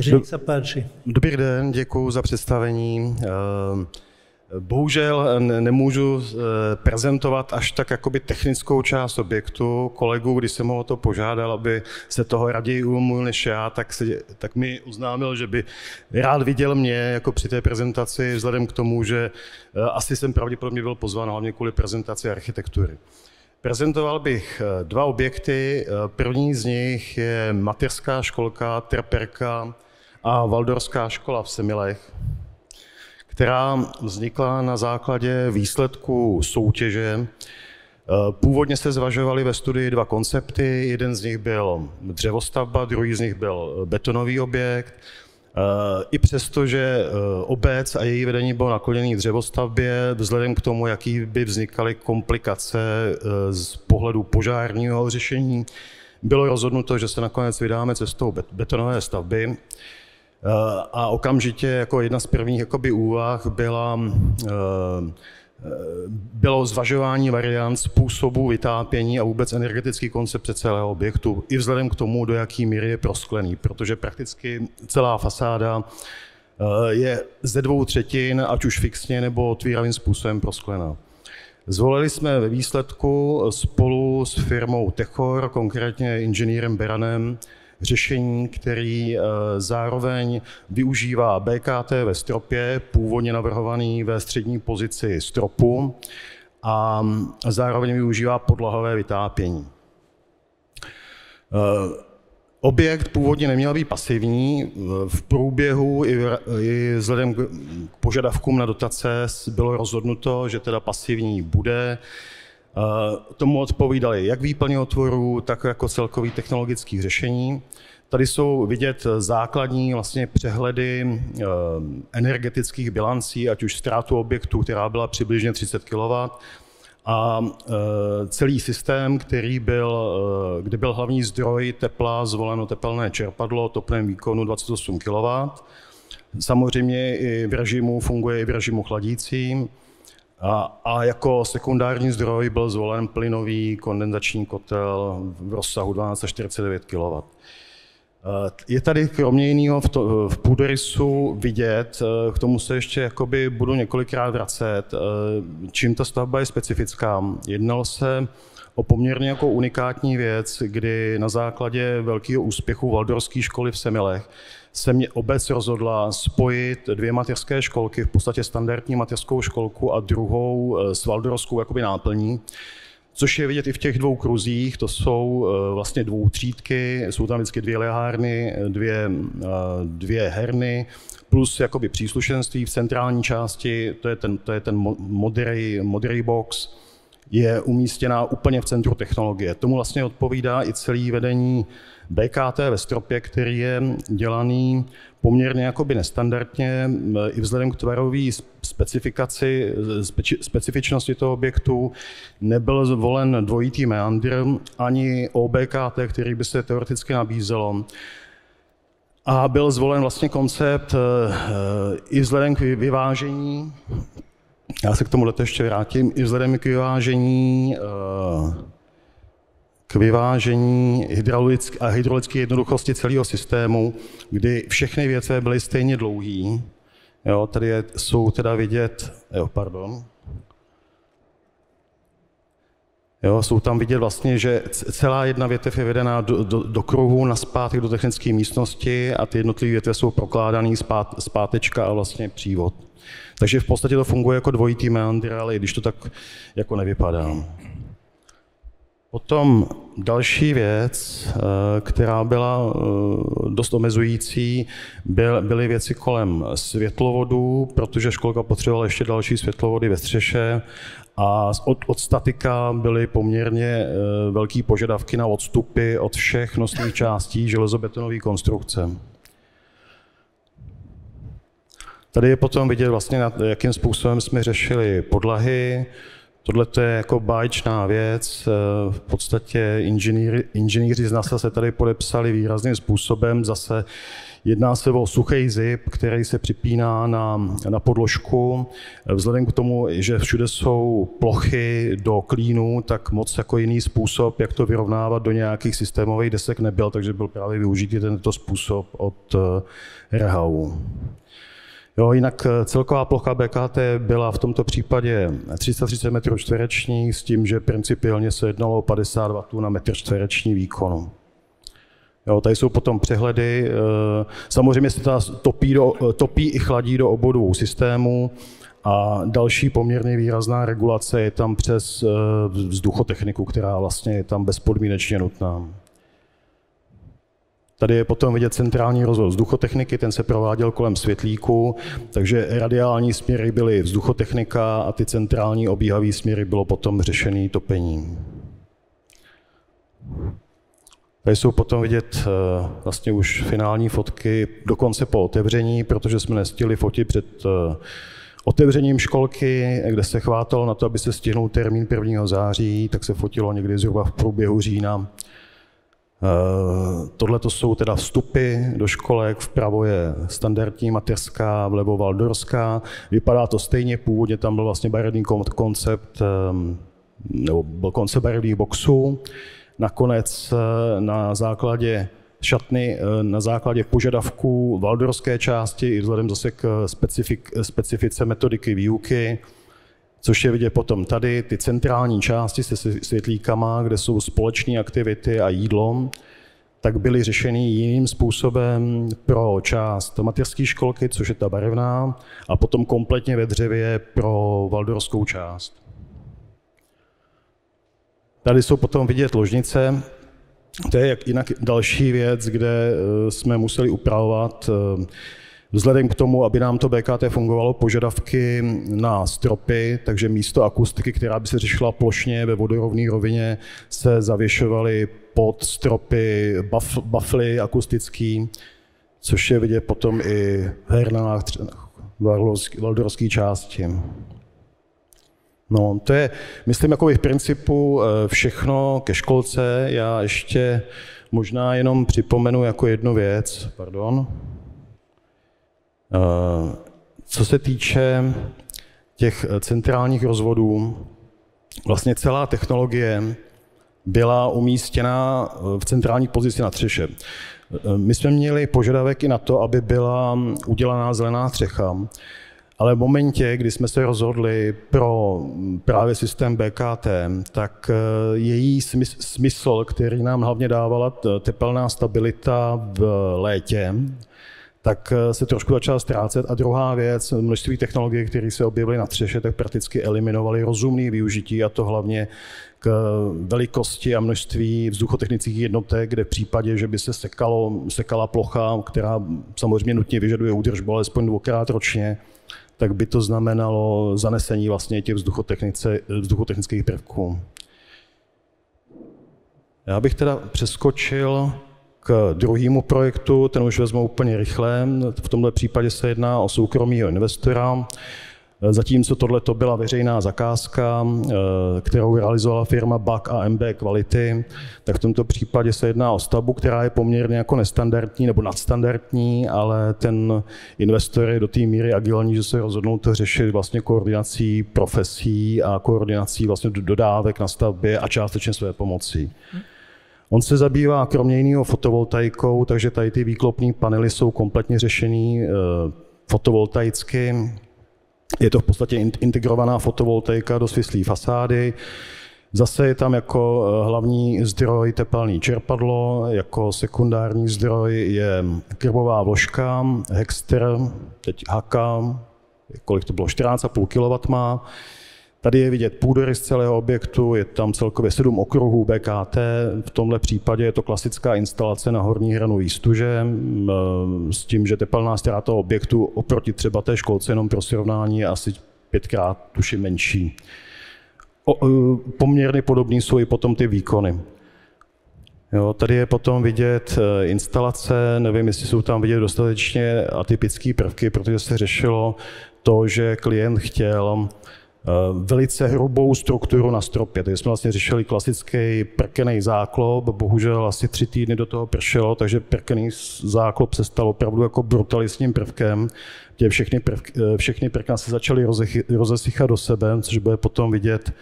Nech sa páči. Dobrý den, děkuji za představení. Bohužel nemůžu prezentovat až tak jakoby technickou část objektu. Kolegu, když jsem ho o to požádal, aby se toho raději ujmul než já, tak mi oznámil, že by rád viděl mě jako při té prezentaci, vzhledem k tomu, že asi jsem pravděpodobně byl pozván hlavně kvůli prezentaci architektury. Prezentoval bych dva objekty. První z nich je mateřská školka Treperka a Valdorská škola v Semilech, která vznikla na základě výsledků soutěže. Původně se zvažovaly ve studii dva koncepty. Jeden z nich byl dřevostavba, druhý z nich byl betonový objekt. I přesto, že obec a její vedení bylo nakloněné dřevostavbě, vzhledem k tomu, jaký by vznikaly komplikace z pohledu požárního řešení, bylo rozhodnuto, že se nakonec vydáme cestou betonové stavby. A okamžitě jako jedna z prvních úvah bylo zvažování variant způsobu vytápění a vůbec energetický koncepce celého objektu, i vzhledem k tomu, do jaké míry je prosklený, protože prakticky celá fasáda je ze 2/3, ať už fixně nebo otvíravým způsobem prosklená. Zvolili jsme ve výsledku spolu s firmou Techor, konkrétně inženýrem Beranem, řešení, který zároveň využívá BKT ve stropě, původně navrhovaný ve střední pozici stropu, a zároveň využívá podlahové vytápění. Objekt původně neměl být pasivní. V průběhu i vzhledem k požadavkům na dotace bylo rozhodnuto, že teda pasivní bude. Tomu odpovídaly jak výplně otvorů, tak jako celkový technologických řešení. Tady jsou vidět základní vlastně přehledy energetických bilancí, ať už ztrátu objektu, která byla přibližně 30 kW, a celý systém, kde byl hlavní zdroj tepla zvoleno tepelné čerpadlo topném výkonu 28 kW. Samozřejmě funguje i v režimu chladícím. A jako sekundární zdroj byl zvolen plynový kondenzační kotel v rozsahu 1249 kW. Je tady kromě jiného v půdorysu vidět, k tomu se ještě budu několikrát vracet, čím ta stavba je specifická. Jednalo se o poměrně jako unikátní věc, kdy na základě velkého úspěchu Valdorské školy v Semilech se obec rozhodla spojit dvě mateřské školky, v podstatě standardní mateřskou školku a druhou s valdorskou náplní, což je vidět i v těch dvou kruzích. To jsou vlastně dvoutřídky, jsou tam vždycky dvě lehárny, dvě herny, plus příslušenství v centrální části, to je ten modrý box, je umístěná úplně v centru technologie. Tomu vlastně odpovídá i celý vedení BKT ve stropě, který je dělaný poměrně nestandardně, i vzhledem k tvarové specifičnosti toho objektu. Nebyl zvolen dvojitý meandr ani OBKT, který by se teoreticky nabízelo. A byl zvolen vlastně koncept i vzhledem k vyvážení, já se k tomu ještě vrátím, i vzhledem k vyvážení hydraulické jednoduchosti celého systému, kdy všechny větve byly stejně dlouhý. Jo, tady jsou teda vidět, jsou tam vidět vlastně, že celá jedna větev je vedená do kruhu nazpátek do technické místnosti a ty jednotlivé větve jsou prokládané zpátečka a vlastně přívod. Takže v podstatě to funguje jako dvojitý meandr, ale i když to tak nevypadá. Potom další věc, která byla dost omezující, byly věci kolem světlovodů, protože školka potřebovala ještě další světlovody ve střeše a od statika byly poměrně velké požadavky na odstupy od všech nosných částí železobetonové konstrukce. Tady je potom vidět vlastně, jakým způsobem jsme řešili podlahy. Tohle je jako báječná věc. V podstatě inženýři z NASA se tady podepsali výrazným způsobem. Zase jedná se o suchý zip, který se připíná na podložku. Vzhledem k tomu, že všude jsou plochy do klínu, tak moc jako jiný způsob, jak to vyrovnávat do nějakých systémových desek nebyl, takže byl právě využitý tento způsob od Rehau. Jo, jinak celková plocha BKT byla v tomto případě 330 m2 s tím, že principiálně se jednalo o 50 W na metr čtvereční výkonu. Jo, tady jsou potom přehledy. Samozřejmě se ta topí i chladí do obou dvou systémů a další poměrně výrazná regulace je tam přes vzduchotechniku, která vlastně je tam bezpodmínečně nutná. Tady je potom vidět centrální rozvoj vzduchotechniky, ten se prováděl kolem světlíku, takže radiální směry byly vzduchotechnika a ty centrální obíhavé směry bylo potom řešený topením. Tady jsou potom vidět vlastně už finální fotky, dokonce po otevření, protože jsme nestihli fotit před otevřením školky, kde se chvátalo na to, aby se stihnul termín 1. září, tak se fotilo někdy zhruba v průběhu října. Tohle to jsou teda vstupy do školek, vpravo je standardní mateřská, vlevo valdorská. Vypadá to stejně, původně tam byl vlastně barevný koncept, nebo byl koncept barevných boxů. Nakonec na základě šatny, na základě požadavků valdorské části i vzhledem zase k specifice metodiky výuky, což je vidět potom tady, ty centrální části se světlíkama, kde jsou společné aktivity a jídlo, tak byly řešeny jiným způsobem pro část mateřské školky, což je ta barevná, a potom kompletně ve dřevě pro valdorskou část. Tady jsou potom vidět ložnice. To je jinak další věc, kde jsme museli upravovat vzhledem k tomu, aby nám to BKT fungovalo, požadavky na stropy, takže místo akustiky, která by se řešila plošně ve vodorovné rovině, se zavěšovaly pod stropy bafly akustický, což je vidět potom i v hernách valdorské části. No, to je, myslím, jako v principu všechno ke školce. Já ještě možná jenom připomenu jako jednu věc, co se týče těch centrálních rozvodů, vlastně celá technologie byla umístěna v centrální pozici na střeše. My jsme měli požadavek i na to, aby byla udělaná zelená střecha, ale v momentě, kdy jsme se rozhodli pro právě systém BKT, tak její smysl, který nám hlavně dávala tepelná stabilita v létě, tak se trošku začala ztrácet. A druhá věc, množství technologií, které se objevily na střeše, tak prakticky eliminovaly rozumné využití, a to hlavně k velikosti a množství vzduchotechnických jednotek, kde v případě, že by se sekala plocha, která samozřejmě nutně vyžaduje údržbu alespoň 2krát ročně, tak by to znamenalo zanesení vlastně těch vzduchotechnických prvků. Já bych teda přeskočil k druhému projektu, ten už vezmu úplně rychle. V tomto případě se jedná o soukromého investora. Zatímco tohle byla veřejná zakázka, kterou realizovala firma BAK a MB Quality, tak v tomto případě se jedná o stavbu, která je poměrně jako nestandardní nebo nadstandardní, ale ten investor je do té míry agilní, že se rozhodnul to řešit vlastně koordinací profesí a koordinací vlastně dodávek na stavbě a částečně své pomocí. On se zabývá kromě jiného fotovoltaikou, takže tady ty výklopní panely jsou kompletně řešený fotovoltaicky. Je to v podstatě integrovaná fotovoltaika do svislé fasády. Zase je tam jako hlavní zdroj tepelné čerpadlo, jako sekundární zdroj je krmová vložka, Hexter, teď Haka, kolik to bylo, 14,5 kW má. Tady je vidět půdorys celého objektu, je tam celkově 7 okruhů BKT, v tomhle případě je to klasická instalace na horní hranu výstuže, s tím, že tepelná ztráta objektu oproti třeba té školce jenom pro srovnání je asi 5krát tuším menší. Poměrně podobný jsou i potom ty výkony. Jo, tady je potom vidět instalace, nevím, jestli jsou tam vidět dostatečně atypické prvky, protože se řešilo to, že klient chtěl velice hrubou strukturu na stropě. Takže jsme vlastně řešili klasický prkený záklop, bohužel asi 3 týdny do toho pršelo, takže prkený záklop se stal opravdu jako brutalistním prvkem, kde všechny prkna se začaly rozesychat do sebe, což bude potom vidět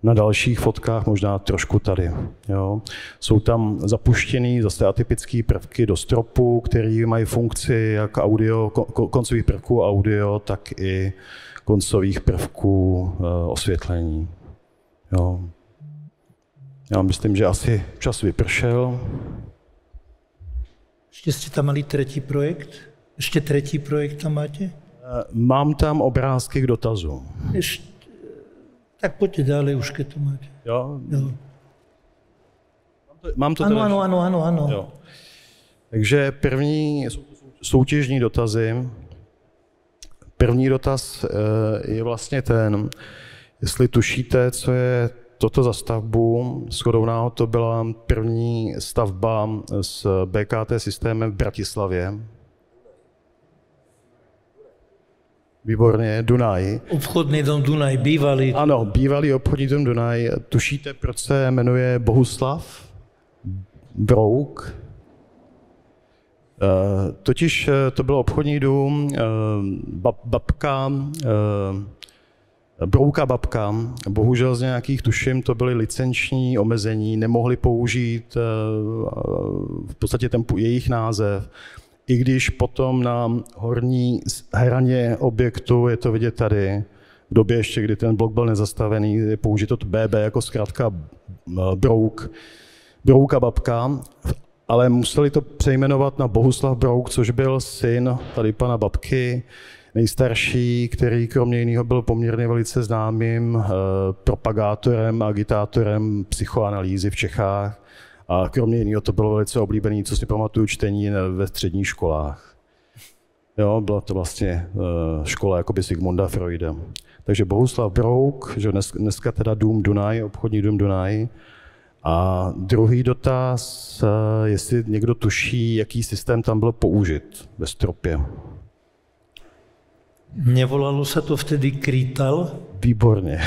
na dalších fotkách, možná trošku tady. Jo. Jsou tam zapuštěný zase atypické prvky do stropu, které mají funkci jak audio, koncových prvků audio, tak i koncových prvků osvětlení. Jo. Já myslím, že asi čas vypršel. Ještě jste tam mali třetí projekt? Ještě třetí projekt tam máte? Mám tam obrázky k dotazu. Tak pojďte dále, už keď to máte. Jo? Jo. Mám to ano. Jo. Takže první soutěžní dotazy. První dotaz je vlastně ten, jestli tušíte, co je toto za stavbu. Shodou náhod to byla první stavba s BKT systémem v Bratislavě. Výborně, Dunaj. Obchodný dom Dunaj, bývalý. Ano, bývalý obchodní dom Dunaj. Tušíte, proč se jmenuje Bohuslav Brouk? Totiž to byl obchodní dům, babka, Brouka babka, bohužel z nějakých, tuším, to byly licenční omezení, nemohli použít v podstatě ten jejich název. I když potom na horní hraně objektu, je to vidět tady, v době ještě, kdy ten blok byl nezastavený, je použito to BB jako zkrátka Brouka babka, ale museli to přejmenovat na Bohuslav Brouk, což byl syn tady pana babky, nejstarší, který kromě jiného byl poměrně velice známým propagátorem, agitátorem psychoanalýzy v Čechách. A kromě jiného to bylo velice oblíbené, co si pamatuju, čtení ve středních školách. Jo, byla to vlastně škola jakoby Sigmunda Freuda. Takže Bohuslav Brouk, že dneska teda dům Dunaj, obchodní dům Dunaj. A druhý dotaz, jestli někdo tuší, jaký systém tam byl použit ve stropě. Nevolalo se to vtedy Krytal? Výborně.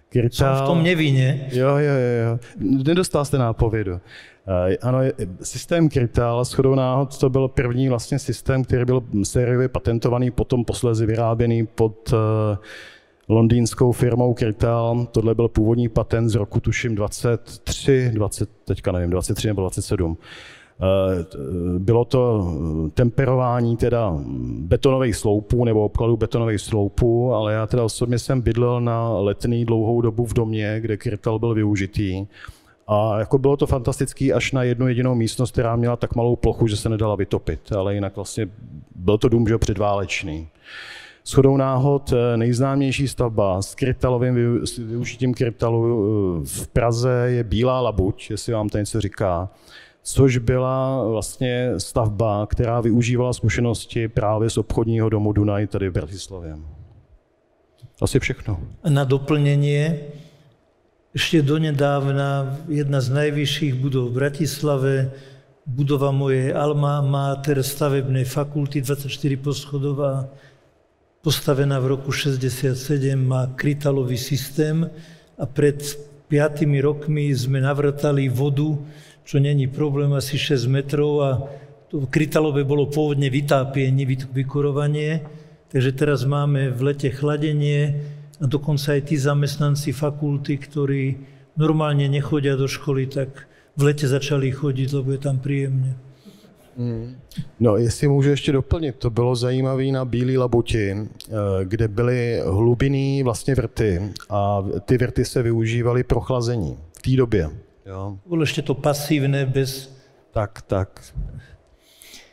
Krytal. Jsem v tom nevinně. Jo. Nedostal jste nápovědu. Ano, systém Krytal, shodou náhod, to byl první vlastně systém, který byl sériově patentovaný, potom posléze vyráběný pod londýnskou firmou Krytal. Tohle byl původní patent z roku, tuším, 23 nebo 27. Bylo to temperování teda betonových sloupů nebo obkladů betonových sloupů, ale já teda osobně jsem bydlel na Letný dlouhou dobu v domě, kde Krytal byl využitý. A jako bylo to fantastický až na jednu jedinou místnost, která měla tak malou plochu, že se nedala vytopit, ale jinak vlastně byl to dům, že předválečný. Shodou náhod nejznámější stavba s využitím Krytalu v Praze je Bílá labuť, jestli vám to něco říká, což byla vlastně stavba, která využívala zkušenosti právě z obchodního domu Dunaj tady v Bratislavě. Asi všechno. Na doplnění, ještě donedávna jedna z nejvyšších budov v Bratislave, budova mojej alma mater stavebnej fakulty, 24 poschodová, postavená v roku 67, má krytalový systém a pred 5 rokmi sme navrtali vodu, čo není problém, asi 6 metrov a to krytalové bolo pôvodne vytápienie, vykurovanie, takže teraz máme v lete chladenie a dokonca aj tí zamestnanci fakulty, ktorí normálne nechodia do školy, tak v lete začali chodiť, lebo je tam príjemne. No, jestli můžu ještě doplnit, to bylo zajímavé na Bílé labuti, kde byly hlubinné vlastně vrty a ty vrty se využívaly pro chlazení v té době. Jo. Bolo ešte to pasívne, bez... Tak.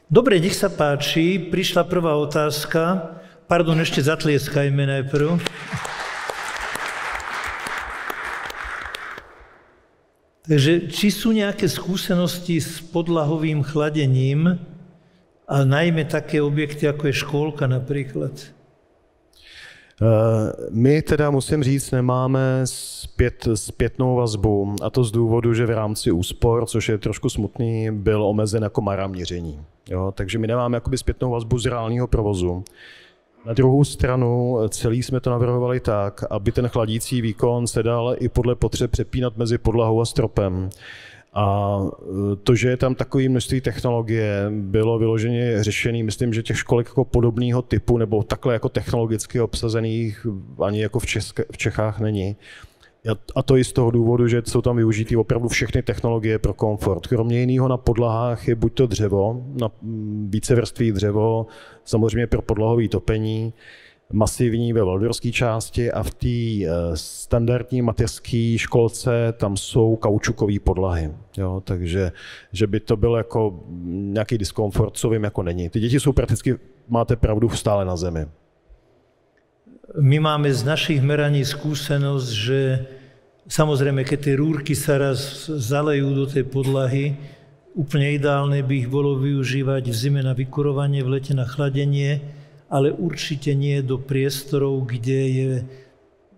Dobre, nech sa páči, prišla prvá otázka. Pardon, ešte zatlieskajme najprv. Takže či sú nejaké skúsenosti s podlahovým chladením a najmä také objekty, ako je škôlka napríklad? My teda, musím říct, nemáme zpětnou vazbu, a to z důvodu, že v rámci úspor, což je trošku smutný, byl omezen jako mara měření. Jo? Takže my nemáme jakoby zpětnou vazbu z reálného provozu. Na druhou stranu celý jsme to navrhovali tak, aby ten chladící výkon se dal i podle potřeb přepínat mezi podlahou a stropem. A to, že je tam takové množství technologie, bylo vyloženě řešené. Myslím, že těch školek jako podobného typu nebo takhle jako technologicky obsazených ani jako v Čechách není. A to i z toho důvodu, že jsou tam využity opravdu všechny technologie pro komfort. Kromě jiného na podlahách je buď to dřevo, na vícevrství dřevo, samozřejmě pro podlahové topení, masivní ve valdorské části a v té standardní mateřské školce tam jsou kaučukové podlahy. Jo, takže že by to byl jako nějaký diskomfort, co vím, jako není. Ty děti jsou prakticky, máte pravdu, stále na zemi. My máme z našich meraní skúsenosť, že samozrejme, keď tie rúrky sa raz zalejú do tej podlahy, úplne ideálne by ich bolo využívať v zime na vykurovanie, v lete na chladenie, ale určite nie do priestorov, kde je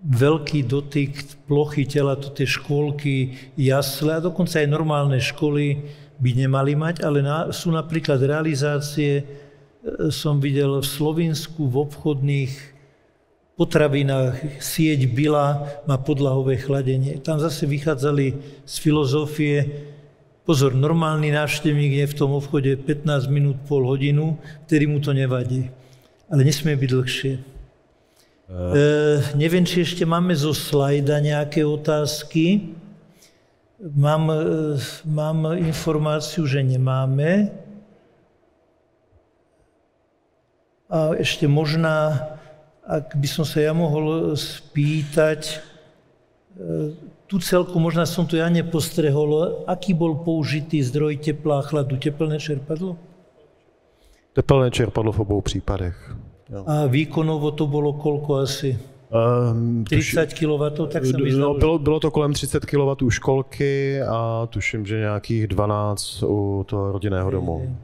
veľký dotyk plochy tela, to tie škôlky, jasle a dokonca aj normálne školy by nemali mať, ale sú napríklad realizácie, som videl v Slovinsku v obchodných potravinách, sieť Bila má podlahové chladenie. Tam zase vychádzali z filozofie, pozor, normálny návštevník je v tom obchode 15 minút, pol hodinu, vtedy mu to nevadí. Ale nesmie byť dlhšie. Neviem, či ešte máme zo slajda nejaké otázky. Mám informáciu, že nemáme. A ešte možná, ak by som sa ja mohol spýtať, tu celku, možno som to ja nepostrehol, aký bol použitý zdroj tepla a chladu? Tepelné čerpadlo? Tepelné čerpadlo v obou případech. Jo. A výkonovo to bylo kolko asi? 30 kW, tak se mi zdalo. Bylo to kolem 30 kW u školky a tuším, že nějakých 12 u toho rodinného domu.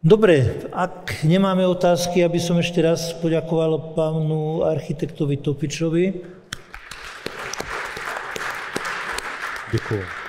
Dobre, ak nemáme otázky, aby som ešte raz poďakoval pánu architektovi Topičovi. Děkuji.